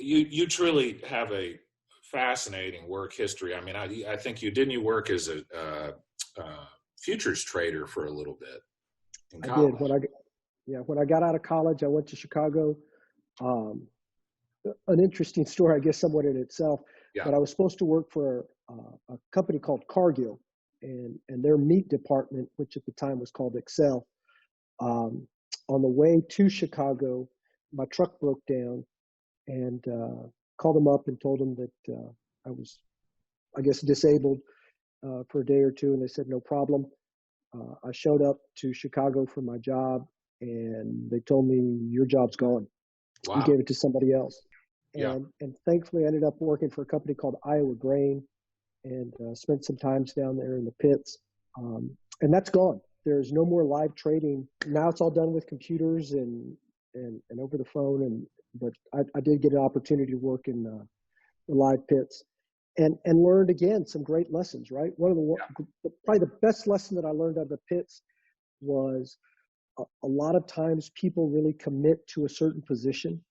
You truly have a fascinating work history. I mean, I think you work as a futures trader for a little bit in I did. college. When I got out of college, I went to Chicago. Um, an interesting story, I guess, somewhat in itself. Yeah. But I was supposed to work for a company called Cargill, and their meat department, which at the time was called Excel. On the way to Chicago, my truck broke down, and called them up and told them that I was, I guess, disabled for a day or two, and they said no problem. I showed up to Chicago for my job, and they told me your job's gone. We Wow. gave it to somebody else. Yeah. And thankfully, I ended up working for a company called Iowa Grain, and spent some times down there in the pits. And that's gone. There's no more live trading. Now it's all done with computers and over the phone. But I did get an opportunity to work in the live pits and learned again some great lessons, right? One of probably the best lesson that I learned out of the pits was a lot of times people really commit to a certain position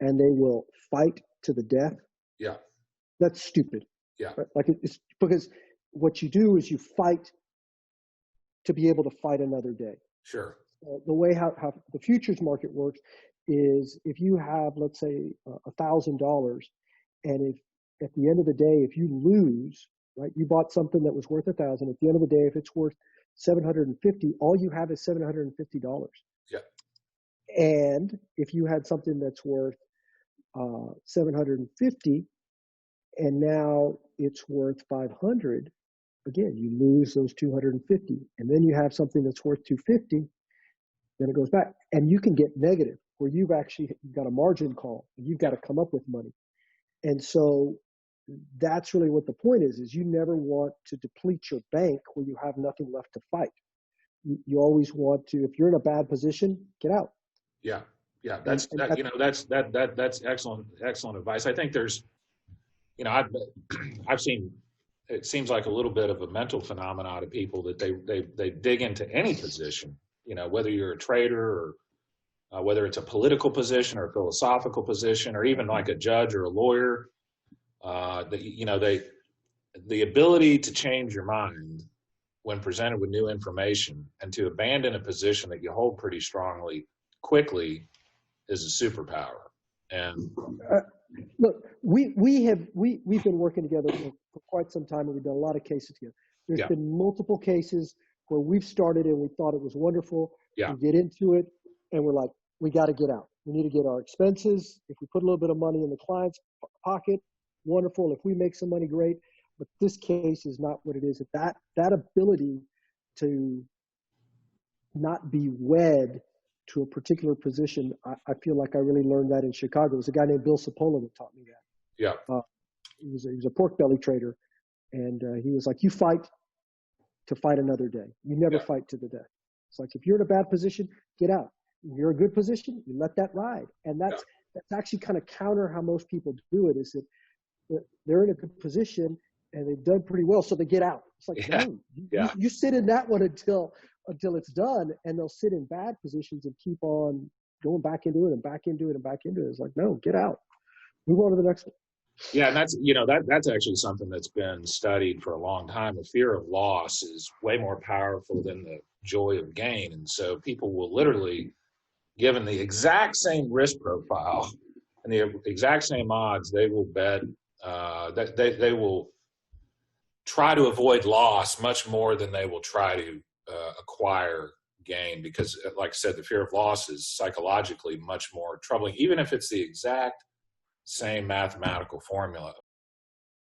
and they will fight to the death. Yeah. That's stupid. Yeah. Right? Like it's because what you do is you fight to be able to fight another day. Sure. The way how the futures market works is if you have, let's say, $1,000, and if at the end of the day, if you lose, right, you bought something that was worth 1,000. At the end of the day, if it's worth 750, all you have is $750. Yeah. And if you had something that's worth 750, and now it's worth 500, again, you lose those 250. And then you have something that's worth 250, then it goes back. And you can get negative where you've actually got a margin call and you've got to come up with money. And so that's really what the point is you never want to deplete your bank where you have nothing left to fight. You always want to, if you're in a bad position, get out. Yeah. Yeah. That's excellent advice. I think there's, I've seen, it seems like a little bit of a mental phenomenon to people that they dig into any position, whether you're a trader or whether it's a political position or a philosophical position or even like a judge or a lawyer, the ability to change your mind when presented with new information and to abandon a position that you hold pretty strongly quickly is a superpower. And look, we've been working together for quite some time, and we've done a lot of cases together. There's been multiple cases where we've started and we thought it was wonderful. Yeah. We get into it and we're like, we got to get out. We need to get our expenses. If we put a little bit of money in the client's pocket, wonderful. If we make some money, great. But this case is not what it is. That ability to not be wed to a particular position, I feel like I really learned that in Chicago. It was a guy named Bill Sapola that taught me that. Yeah. He was a pork belly trader, and he was like, you fight to fight another day. You never fight to the death. It's like, if you're in a bad position, get out. If you're in a good position, you let that ride. And that's actually kind of counter how most people do it, is that they're in a good position and they've done pretty well, so they get out. It's like, no, you sit in that one until it's done, and they'll sit in bad positions and keep on going back into it and back into it and back into it. It's like, no, get out. Move on to the next one. Yeah, and that's actually something that's been studied for a long time. The fear of loss is way more powerful than the joy of gain. And so people will literally, given the exact same risk profile and the exact same odds, they will bet that they will try to avoid loss much more than they will try to acquire gain, because like I said, the fear of loss is psychologically much more troubling, even if it's the exact same mathematical formula.